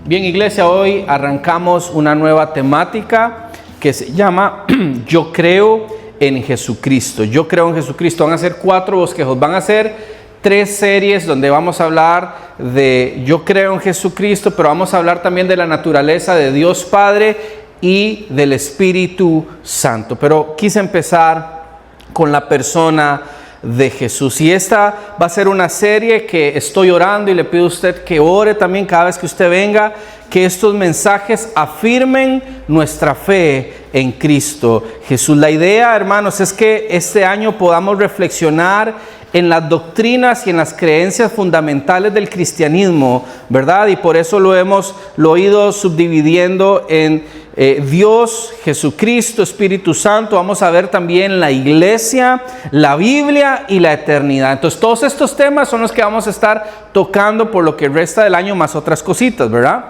Bien, iglesia, hoy arrancamos una nueva temática que se llama Yo creo en Jesucristo. Yo creo en Jesucristo. Van a ser 4 bosquejos. Van a ser 3 series donde vamos a hablar de Yo creo en Jesucristo, pero vamos a hablar también de la naturaleza de Dios Padre y del Espíritu Santo. Pero quise empezar con la persona de Jesús. Y esta va a ser una serie que estoy orando y le pido a usted que ore también cada vez que usted venga, que estos mensajes afirmen nuestra fe en Cristo Jesús. La idea, hermanos, es que este año podamos reflexionar en las doctrinas y en las creencias fundamentales del cristianismo, ¿verdad? Y por eso lo hemos ido subdividiendo en Dios, Jesucristo, Espíritu Santo. Vamos a ver también la iglesia, la Biblia y la eternidad. Entonces todos estos temas son los que vamos a estar tocando por lo que resta del año, más otras cositas, ¿verdad?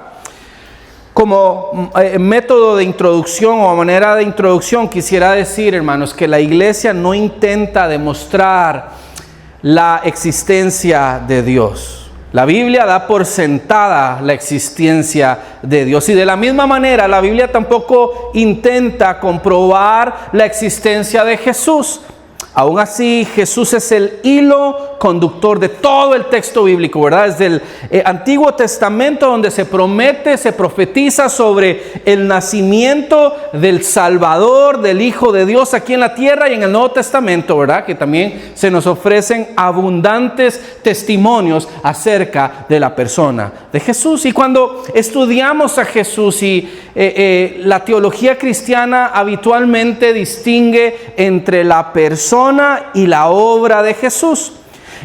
Como método de introducción o manera de introducción, quisiera decir, hermanos, que la iglesia no intenta demostrar la existencia de Dios. La Biblia da por sentada la existencia de Dios, y de la misma manera la Biblia tampoco intenta comprobar la existencia de Jesús. Aún así, Jesús es el hilo conductor de todo el texto bíblico, ¿verdad? Desde el Antiguo Testamento, donde se promete, se profetiza sobre el nacimiento del Salvador, del Hijo de Dios aquí en la tierra, y en el Nuevo Testamento, ¿verdad? Que también se nos ofrecen abundantes testimonios acerca de la persona de Jesús. Y cuando estudiamos a Jesús, y la teología cristiana habitualmente distingue entre la persona y la obra de Jesús.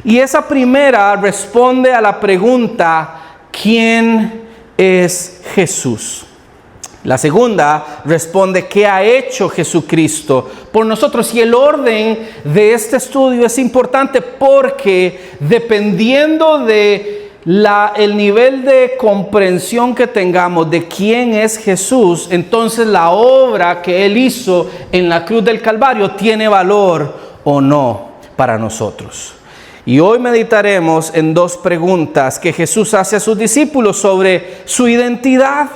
Y esa primera responde a la pregunta: ¿quién es Jesús? La segunda responde: ¿qué ha hecho Jesucristo por nosotros? Y el orden de este estudio es importante porque dependiendo de el nivel de comprensión que tengamos de quién es Jesús, entonces la obra que Él hizo en la cruz del Calvario tiene valor o no para nosotros. Y hoy meditaremos en 2 preguntas que Jesús hace a sus discípulos sobre su identidad.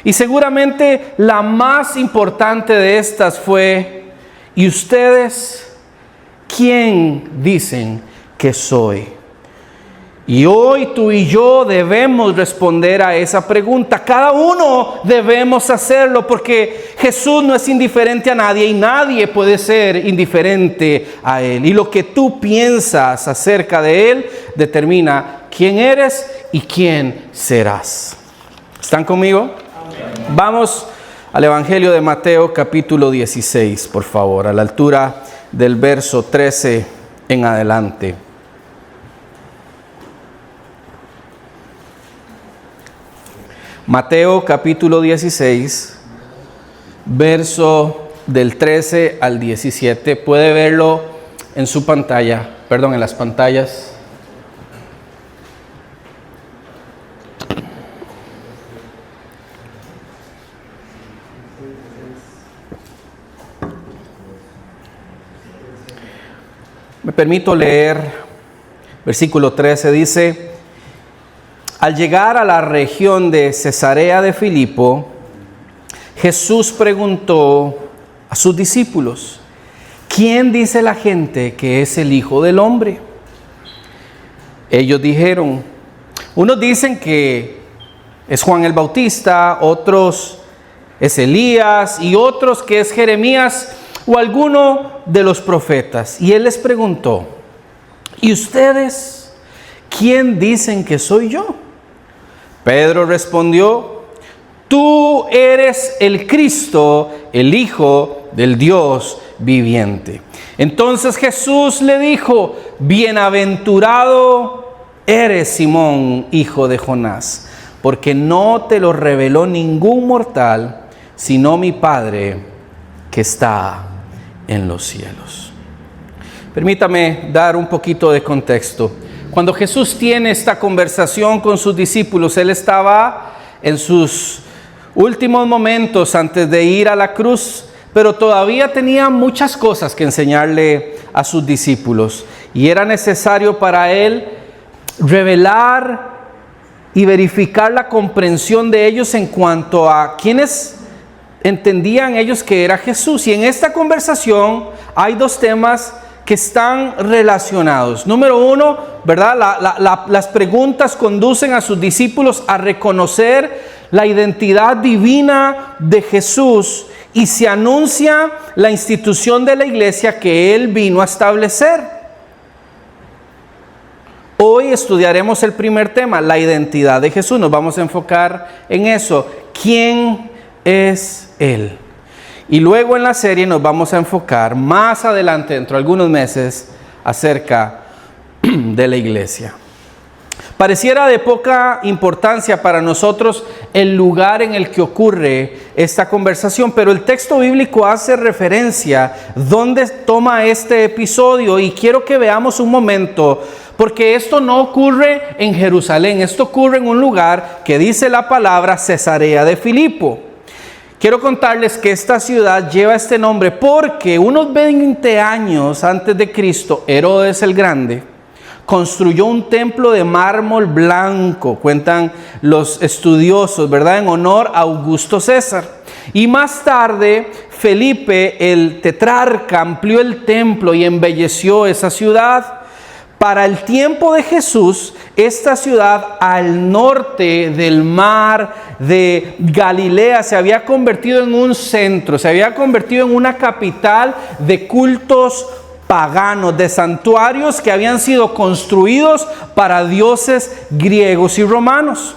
Y seguramente la más importante de estas fue: ¿y ustedes quién dicen que soy? Y hoy tú y yo debemos responder a esa pregunta. Cada uno debemos hacerlo, porque Jesús no es indiferente a nadie y nadie puede ser indiferente a Él. Y lo que tú piensas acerca de Él determina quién eres y quién serás. ¿Están conmigo? Amén. Vamos al Evangelio de Mateo capítulo 16, por favor, a la altura del verso 13 en adelante. Mateo capítulo 16, verso del 13 al 17. Puede verlo en su pantalla, en las pantallas. Me permito leer versículo 13, dice: al llegar a la región de Cesarea de Filipo, Jesús preguntó a sus discípulos: ¿quién dice la gente que es el Hijo del Hombre? Ellos dijeron: unos dicen que es Juan el Bautista, otros es Elías, y otros que es Jeremías o alguno de los profetas. Y él les preguntó: ¿y ustedes quién dicen que soy yo? Pedro respondió: tú eres el Cristo, el Hijo del Dios viviente. Entonces Jesús le dijo: bienaventurado eres, Simón, hijo de Jonás, porque no te lo reveló ningún mortal, sino mi Padre que está en los cielos. Permítame dar un poquito de contexto. Cuando Jesús tiene esta conversación con sus discípulos, Él estaba en sus últimos momentos antes de ir a la cruz, pero todavía tenía muchas cosas que enseñarle a sus discípulos. Y era necesario para Él revelar y verificar la comprensión de ellos en cuanto a quiénes entendían ellos que era Jesús. Y en esta conversación hay dos temas que están relacionados. Número uno, ¿verdad? Las preguntas conducen a sus discípulos a reconocer la identidad divina de Jesús y se anuncia la institución de la iglesia que Él vino a establecer. Hoy estudiaremos el primer tema, la identidad de Jesús. Nos vamos a enfocar en eso. ¿Quién es Él? Y luego en la serie nos vamos a enfocar más adelante, dentro de algunos meses, acerca de la iglesia. Pareciera de poca importancia para nosotros el lugar en el que ocurre esta conversación, pero el texto bíblico hace referencia dónde toma este episodio, y quiero que veamos un momento, porque esto no ocurre en Jerusalén, esto ocurre en un lugar que dice la palabra Cesarea de Filipo. Quiero contarles que esta ciudad lleva este nombre porque unos 20 años antes de Cristo, Herodes el Grande construyó un templo de mármol blanco, cuentan los estudiosos, ¿verdad?, en honor a Augusto César. Y más tarde, Felipe, el tetrarca, amplió el templo y embelleció esa ciudad. Para el tiempo de Jesús, esta ciudad al norte del mar de Galilea se había convertido en un centro, se había convertido en una capital de cultos paganos, de santuarios que habían sido construidos para dioses griegos y romanos.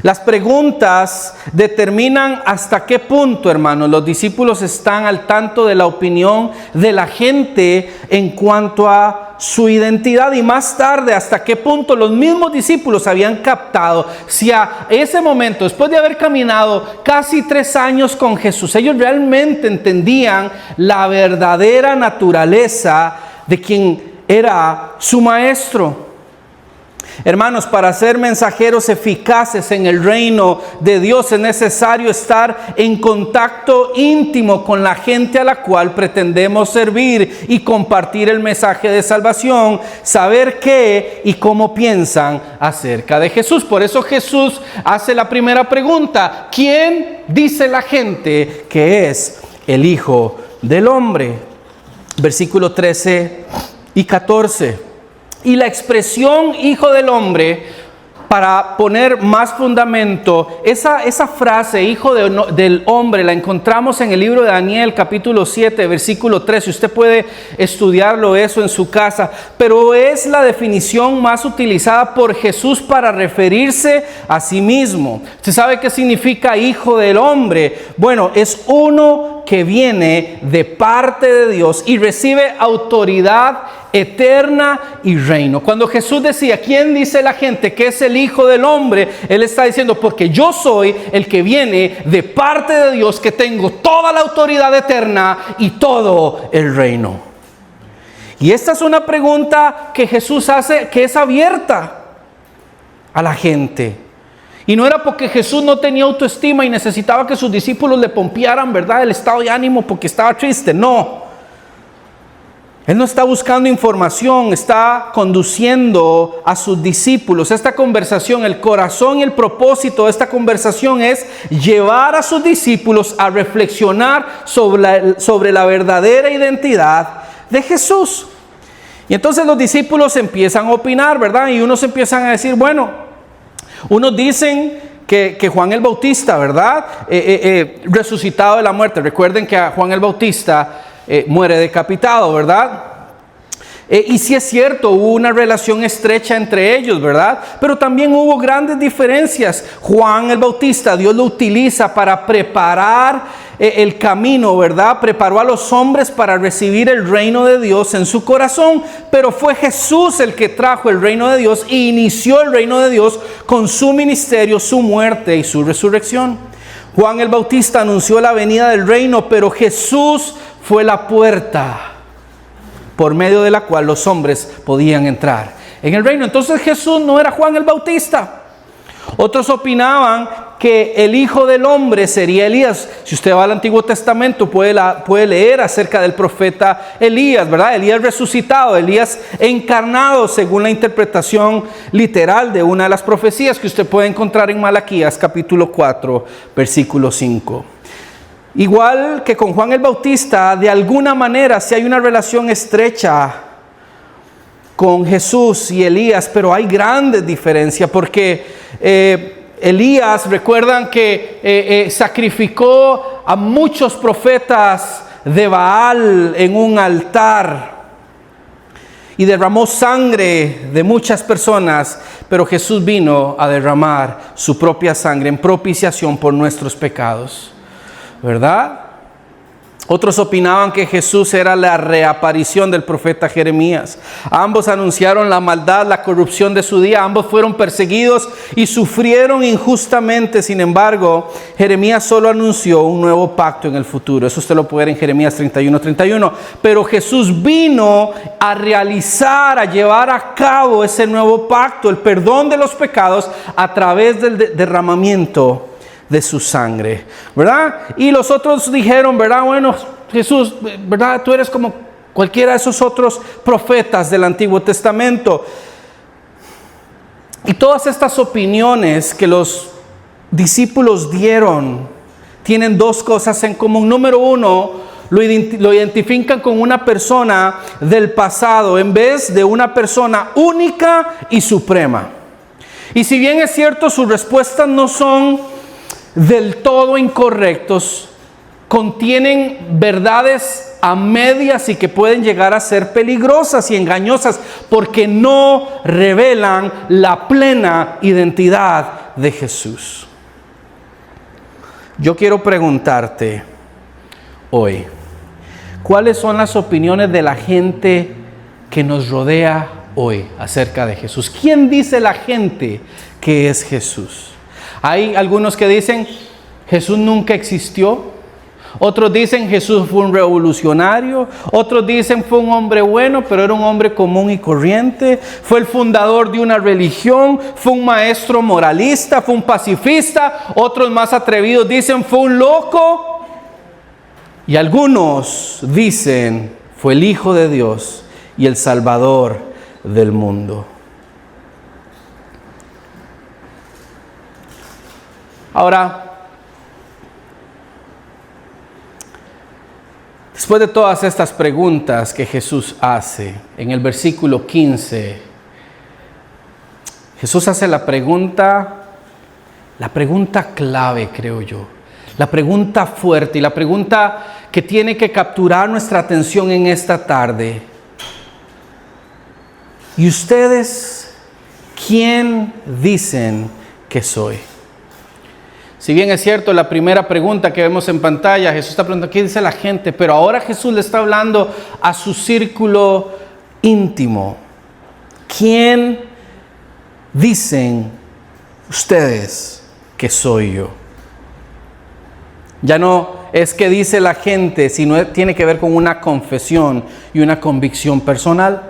Las preguntas determinan hasta qué punto, hermanos, los discípulos están al tanto de la opinión de la gente en cuanto a su identidad, y más tarde hasta qué punto los mismos discípulos habían captado si a ese momento, después de haber caminado casi 3 años con Jesús, ellos realmente entendían la verdadera naturaleza de quien era su maestro. Hermanos, para ser mensajeros eficaces en el reino de Dios es necesario estar en contacto íntimo con la gente a la cual pretendemos servir y compartir el mensaje de salvación, saber qué y cómo piensan acerca de Jesús. Por eso Jesús hace la primera pregunta: ¿quién dice la gente que es el Hijo del Hombre? Versículo 13 y 14. Y la expresión Hijo del Hombre, para poner más fundamento, esa frase Hijo del Hombre la encontramos en el libro de Daniel capítulo 7 versículo 13. Usted puede estudiarlo eso en su casa, pero es la definición más utilizada por Jesús para referirse a sí mismo. ¿Usted sabe qué significa Hijo del Hombre? Bueno, es uno que viene de parte de Dios y recibe autoridad eterna y reino. Cuando Jesús decía, ¿quién dice la gente que es el Hijo del Hombre?, Él está diciendo, porque yo soy el que viene de parte de Dios, que tengo toda la autoridad eterna y todo el reino. Y esta es una pregunta que Jesús hace, que es abierta a la gente. Y no era porque Jesús no tenía autoestima y necesitaba que sus discípulos le pompearan, ¿verdad?, el estado de ánimo porque estaba triste. No. Él no está buscando información, está conduciendo a sus discípulos. Esta conversación, el corazón y el propósito de esta conversación es llevar a sus discípulos a reflexionar sobre la verdadera identidad de Jesús. Y entonces los discípulos empiezan a opinar, ¿verdad? Y unos empiezan a decir, bueno, unos dicen que Juan el Bautista, ¿verdad?, resucitado de la muerte. Recuerden que a Juan el Bautista muere decapitado, ¿verdad? Y sí es cierto, hubo una relación estrecha entre ellos, ¿verdad? Pero también hubo grandes diferencias. Juan el Bautista, Dios lo utiliza para preparar el camino, ¿verdad? Preparó a los hombres para recibir el reino de Dios en su corazón. Pero fue Jesús el que trajo el reino de Dios e inició el reino de Dios con su ministerio, su muerte y su resurrección. Juan el Bautista anunció la venida del reino, pero Jesús fue la puerta por medio de la cual los hombres podían entrar en el reino. Entonces Jesús no era Juan el Bautista. Otros opinaban que el Hijo del Hombre sería Elías. Si usted va al Antiguo Testamento puede leer acerca del profeta Elías, ¿verdad? Elías resucitado, Elías encarnado, según la interpretación literal de una de las profecías que usted puede encontrar en Malaquías capítulo 4, versículo 5. Igual que con Juan el Bautista, de alguna manera sí hay una relación estrecha con Jesús y Elías, pero hay grandes diferencias porque Elías, recuerdan que sacrificó a muchos profetas de Baal en un altar y derramó sangre de muchas personas, pero Jesús vino a derramar su propia sangre en propiciación por nuestros pecados, ¿verdad? Otros opinaban que Jesús era la reaparición del profeta Jeremías. Ambos anunciaron la maldad, la corrupción de su día. Ambos fueron perseguidos y sufrieron injustamente. Sin embargo, Jeremías solo anunció un nuevo pacto en el futuro. Eso usted lo puede ver en Jeremías 31:31. Pero Jesús vino a realizar, a llevar a cabo ese nuevo pacto, el perdón de los pecados a través del derramamiento de su sangre, ¿verdad? Y los otros dijeron, ¿verdad? Bueno, Jesús, ¿verdad? Tú eres como cualquiera de esos otros profetas del Antiguo Testamento. Y todas estas opiniones que los discípulos dieron tienen dos cosas en común. Número uno, lo identifican con una persona del pasado en vez de una persona única y suprema. Y si bien es cierto, sus respuestas no son del todo incorrectos, contienen verdades a medias y que pueden llegar a ser peligrosas y engañosas porque no revelan la plena identidad de Jesús. Yo quiero preguntarte hoy, ¿cuáles son las opiniones de la gente que nos rodea hoy acerca de Jesús? ¿Quién dice la gente que es Jesús? Hay algunos que dicen Jesús nunca existió. Otros dicen Jesús fue un revolucionario. Otros dicen fue un hombre bueno, pero era un hombre común y corriente. Fue el fundador de una religión. Fue un maestro moralista. Fue un pacifista. Otros más atrevidos dicen fue un loco. Y algunos dicen fue el Hijo de Dios y el Salvador del mundo. Ahora, después de todas estas preguntas que Jesús hace, en el versículo 15, Jesús hace la pregunta clave, creo yo, la pregunta fuerte y la pregunta que tiene que capturar nuestra atención en esta tarde. ¿Y ustedes quién dicen que soy? Si bien es cierto, la primera pregunta que vemos en pantalla, Jesús está preguntando, ¿qué dice la gente? Pero ahora Jesús le está hablando a su círculo íntimo. ¿Quién dicen ustedes que soy yo? Ya no es que dice la gente, sino tiene que ver con una confesión y una convicción personal.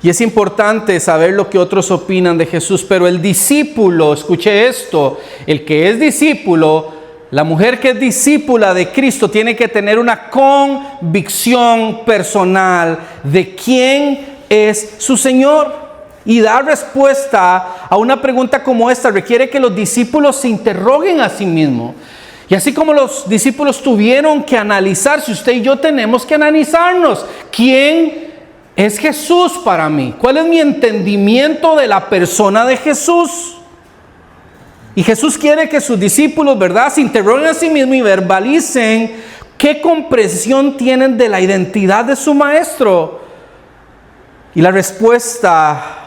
Y es importante saber lo que otros opinan de Jesús, pero el discípulo, escuche esto, el que es discípulo, la mujer que es discípula de Cristo tiene que tener una convicción personal de quién es su Señor. Y dar respuesta a una pregunta como esta requiere que los discípulos se interroguen a sí mismos. Y así como los discípulos tuvieron que analizarse, usted y yo tenemos que analizarnos. ¿Quién es Jesús para mí? ¿Cuál es mi entendimiento de la persona de Jesús? Y Jesús quiere que sus discípulos, ¿verdad?, se interroguen a sí mismos y verbalicen qué comprensión tienen de la identidad de su maestro. Y la respuesta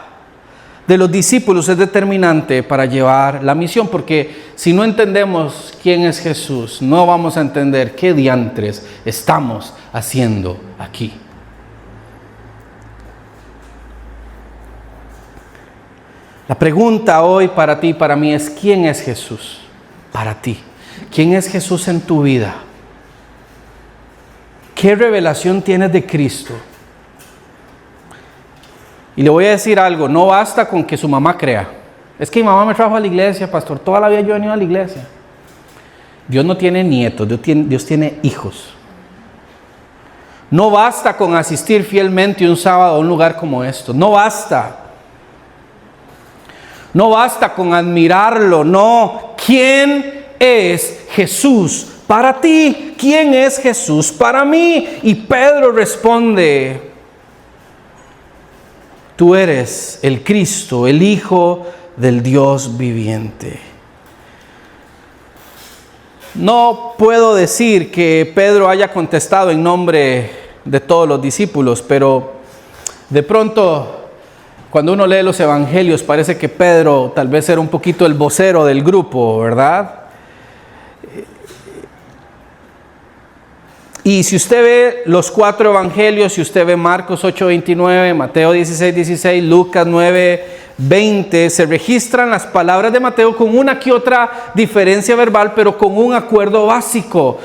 de los discípulos es determinante para llevar la misión, porque si no entendemos quién es Jesús, no vamos a entender qué diantres estamos haciendo aquí. La pregunta hoy para ti y para mí es, ¿quién es Jesús para ti? ¿Quién es Jesús en tu vida? ¿Qué revelación tienes de Cristo? Y le voy a decir algo, no basta con que su mamá crea. Es que mi mamá me trajo a la iglesia, pastor, toda la vida yo he venido a la iglesia. Dios no tiene nietos, Dios tiene hijos. No basta con asistir fielmente un sábado a un lugar como esto, no basta. No basta con admirarlo, no. ¿Quién es Jesús para ti? ¿Quién es Jesús para mí? Y Pedro responde: tú eres el Cristo, el Hijo del Dios viviente. No puedo decir que Pedro haya contestado en nombre de todos los discípulos, pero de pronto, cuando uno lee los evangelios, parece que Pedro tal vez era un poquito el vocero del grupo, ¿verdad? Y si usted ve los 4 evangelios, si usted ve Marcos 8:29, Mateo 16:16, Lucas 9:20, se registran las palabras de Mateo con una que otra diferencia verbal, pero con un acuerdo básico.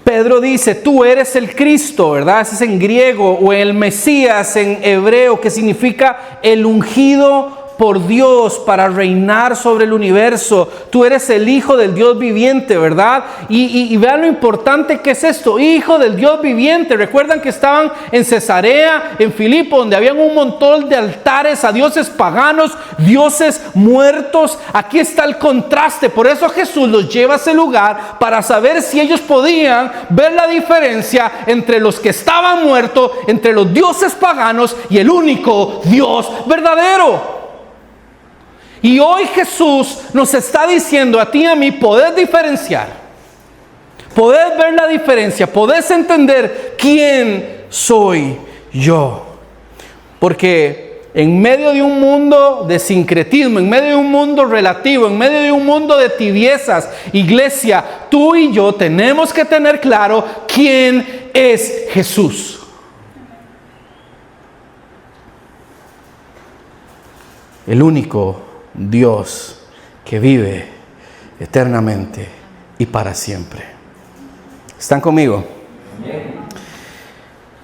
Pedro dice: tú eres el Cristo, ¿verdad? Ese es en griego, o el Mesías en hebreo, que significa el ungido por Dios para reinar sobre el universo. Tú eres el Hijo del Dios viviente, ¿verdad? Y vean lo importante que es esto: Hijo del Dios viviente. Recuerdan que estaban en Cesarea, en Filipo, donde habían un montón de altares a dioses paganos, dioses muertos. Aquí está el contraste. Por eso Jesús los lleva a ese lugar, para saber si ellos podían ver la diferencia entre los que estaban muertos, entre los dioses paganos y el único Dios verdadero. Y hoy Jesús nos está diciendo a ti y a mí: podés diferenciar, podés ver la diferencia, podés entender quién soy yo. Porque en medio de un mundo de sincretismo, en medio de un mundo relativo, en medio de un mundo de tibiezas, iglesia, tú y yo tenemos que tener claro quién es Jesús. El único Dios que vive eternamente y para siempre. ¿Están conmigo?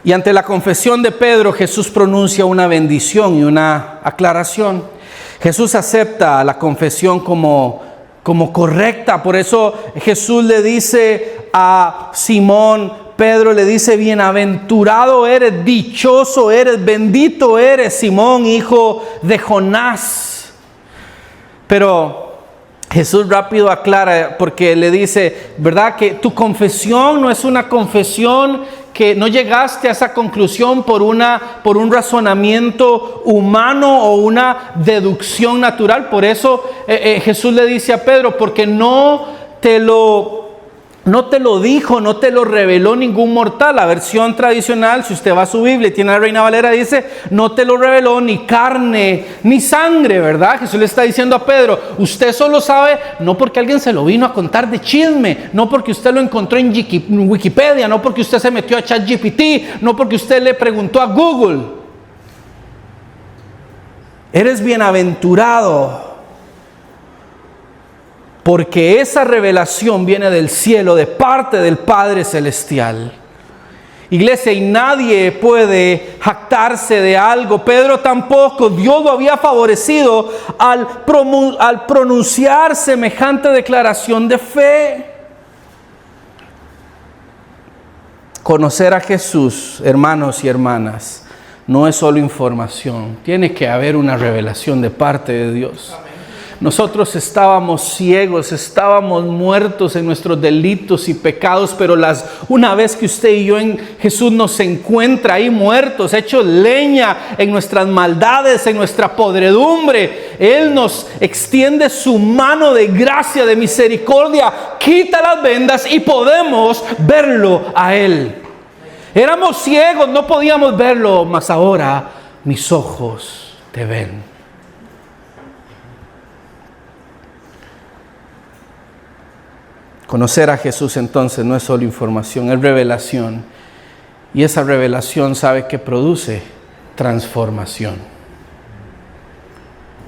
Y ante la confesión de Pedro, Jesús pronuncia una bendición y una aclaración. Jesús acepta la confesión como correcta. Por eso Jesús le dice a Simón Pedro, le dice: bienaventurado eres, dichoso eres, bendito eres, Simón, hijo de Jonás. Pero Jesús rápido aclara, porque le dice, ¿verdad?, que tu confesión no es una confesión que no llegaste a esa conclusión por un razonamiento humano o una deducción natural. Por eso Jesús le dice a Pedro: porque no te lo dijo, no te lo reveló ningún mortal. La versión tradicional, si usted va a su Biblia y tiene la Reina Valera, dice: no te lo reveló ni carne ni sangre, ¿verdad? Jesús le está diciendo a Pedro: usted solo sabe, no porque alguien se lo vino a contar de chisme, no porque usted lo encontró en Wikipedia, no porque usted se metió a ChatGPT, no porque usted le preguntó a Google. Eres bienaventurado, porque esa revelación viene del cielo, de parte del Padre Celestial. Iglesia, y nadie puede jactarse de algo. Pedro tampoco. Dios lo había favorecido al pronunciar semejante declaración de fe. Conocer a Jesús, hermanos y hermanas, no es solo información. Tiene que haber una revelación de parte de Dios. Nosotros estábamos ciegos, estábamos muertos en nuestros delitos y pecados, pero una vez que usted y yo en Jesús nos encuentra ahí muertos, hechos leña en nuestras maldades, en nuestra podredumbre, Él nos extiende su mano de gracia, de misericordia, quita las vendas y podemos verlo a Él. Éramos ciegos, no podíamos verlo, mas ahora mis ojos te ven. Conocer a Jesús entonces no es solo información, es revelación. Y esa revelación, ¿sabe qué produce? Transformación.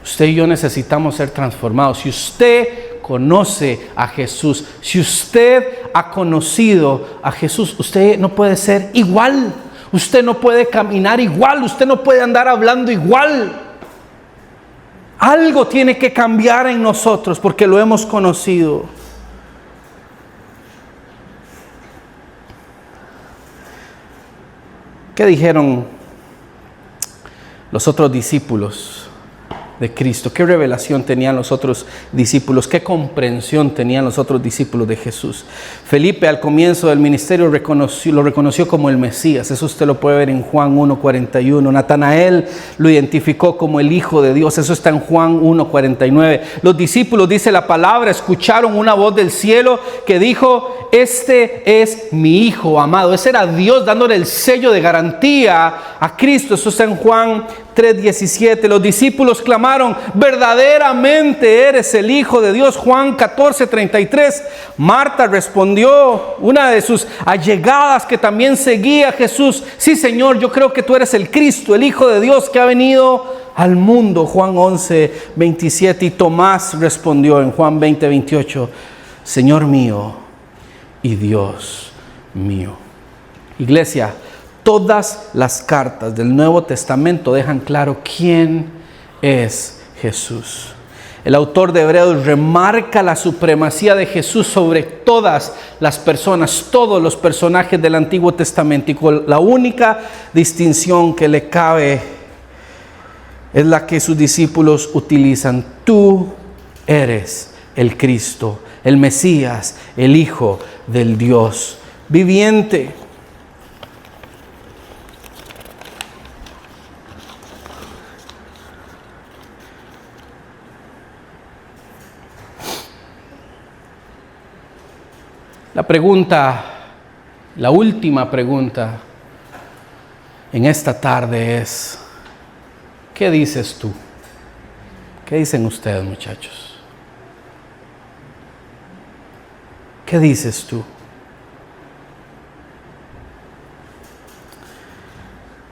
Usted y yo necesitamos ser transformados. Si usted conoce a Jesús, si usted ha conocido a Jesús, usted no puede ser igual. Usted no puede caminar igual. Usted no puede andar hablando igual. Algo tiene que cambiar en nosotros porque lo hemos conocido. ¿Qué dijeron los otros discípulos de Cristo? ¿Qué revelación tenían los otros discípulos? ¿Qué comprensión tenían los otros discípulos de Jesús? Felipe al comienzo del ministerio lo reconoció como el Mesías. Eso usted lo puede ver en Juan 1:41. Natanael lo identificó como el Hijo de Dios. Eso está en Juan 1:49. Los discípulos, dice la palabra, escucharon una voz del cielo que dijo: este es mi Hijo amado. Ese era Dios dándole el sello de garantía a Cristo. Eso está en Juan 3:17. Los discípulos clamaron: verdaderamente eres el Hijo de Dios. Juan 14:33. Marta respondió, una de sus allegadas que también seguía a Jesús: sí, Señor, yo creo que tú eres el Cristo, el Hijo de Dios que ha venido al mundo. Juan 11:27. Y Tomás respondió en Juan 20:28: Señor mío y Dios mío. Iglesia, todas las cartas del Nuevo Testamento dejan claro quién es Jesús. El autor de Hebreos remarca la supremacía de Jesús sobre todas las personas, todos los personajes del Antiguo Testamento, y con la única distinción que le cabe es la que sus discípulos utilizan: tú eres el Cristo, el Mesías, el Hijo del Dios viviente. La pregunta, la última pregunta en esta tarde es: ¿qué dices tú? ¿Qué dicen ustedes, muchachos? ¿Qué dices tú?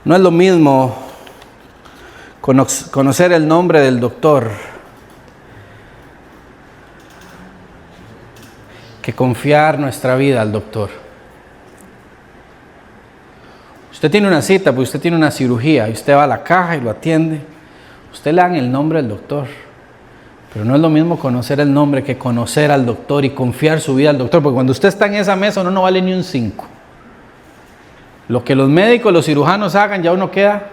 No es lo mismo conocer el nombre del doctor que confiar nuestra vida al doctor. Usted tiene una cita, pues usted tiene una cirugía, y usted va a la caja y lo atiende. Usted le dan el nombre del doctor, pero no es lo mismo conocer el nombre que conocer al doctor y confiar su vida al doctor, porque cuando usted está en esa mesa uno no vale ni un 5. Lo que los médicos, los cirujanos hagan, ya uno queda.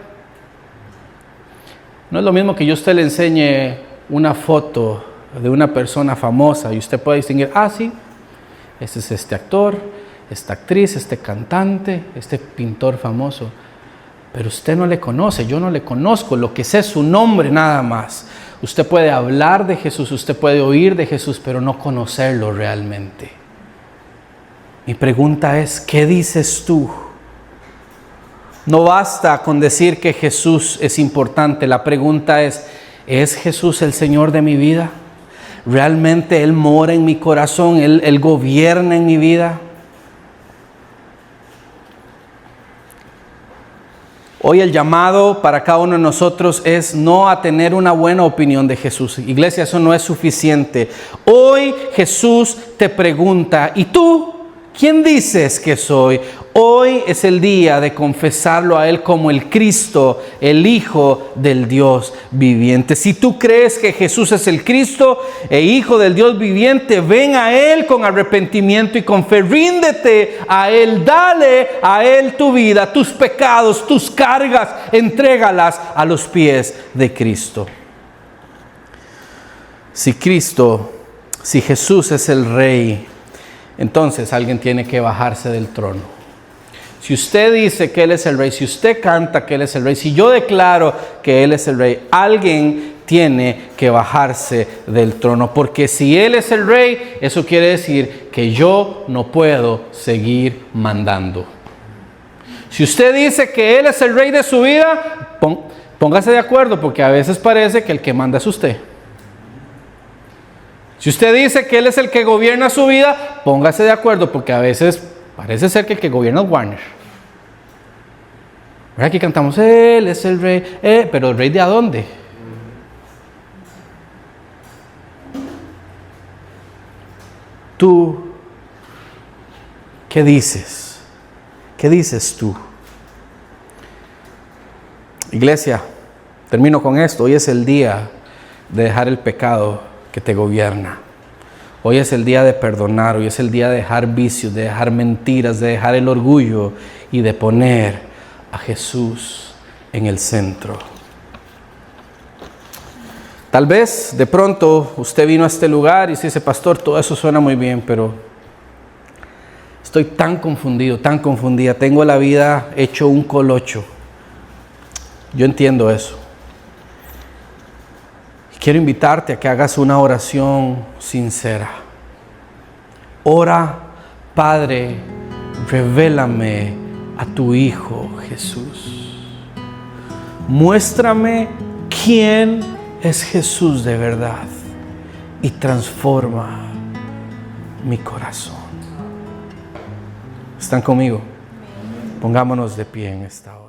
No es lo mismo que yo a usted le enseñe una foto de una persona famosa y usted pueda distinguir: ah, sí, este es este actor, esta actriz, este cantante, este pintor famoso. Pero usted no le conoce, yo no le conozco, lo que sé es su nombre nada más. Usted puede hablar de Jesús, usted puede oír de Jesús, pero no conocerlo realmente. Mi pregunta es: ¿qué dices tú? No basta con decir que Jesús es importante. La pregunta ¿es Jesús el Señor de mi vida? ¿Realmente Él mora en mi corazón? ¿Él gobierna en mi vida? Hoy el llamado para cada uno de nosotros es no a tener una buena opinión de Jesús. Iglesia, eso no es suficiente. Hoy Jesús te pregunta: ¿y tú? ¿Quién dices que soy? Hoy es el día de confesarlo a Él como el Cristo, el Hijo del Dios viviente. Si tú crees que Jesús es el Cristo e Hijo del Dios viviente, ven a Él con arrepentimiento y con fe. Ríndete a Él, dale a Él tu vida, tus pecados, tus cargas, entrégalas a los pies de Cristo. Si Jesús es el Rey, entonces alguien tiene que bajarse del trono. Si usted dice que Él es el Rey, si usted canta que Él es el Rey, si yo declaro que Él es el Rey, alguien tiene que bajarse del trono. Porque si Él es el Rey, eso quiere decir que yo no puedo seguir mandando. Si usted dice que Él es el Rey de su vida, póngase de acuerdo, porque a veces parece que el que manda es usted. Si usted dice que Él es el que gobierna su vida, póngase de acuerdo, porque a veces parece ser que el que gobierna es Warner. Aquí cantamos: Él es el Rey, pero ¿el Rey de a dónde? Tú, ¿qué dices? ¿Qué dices tú? Iglesia, termino con esto. Hoy es el día de dejar el pecado que te gobierna. Hoy es el día de perdonar, hoy es el día de dejar vicios, de dejar mentiras, de dejar el orgullo y de poner a Jesús en el centro. Tal vez de pronto usted vino a este lugar y dice, pastor, todo eso suena muy bien, pero estoy tan confundido, tan confundida, tengo la vida hecho un colocho. Yo entiendo eso. Quiero invitarte a que hagas una oración sincera. Ora, Padre, revélame a tu Hijo Jesús. Muéstrame quién es Jesús de verdad y transforma mi corazón. ¿Están conmigo? Pongámonos de pie en esta hora.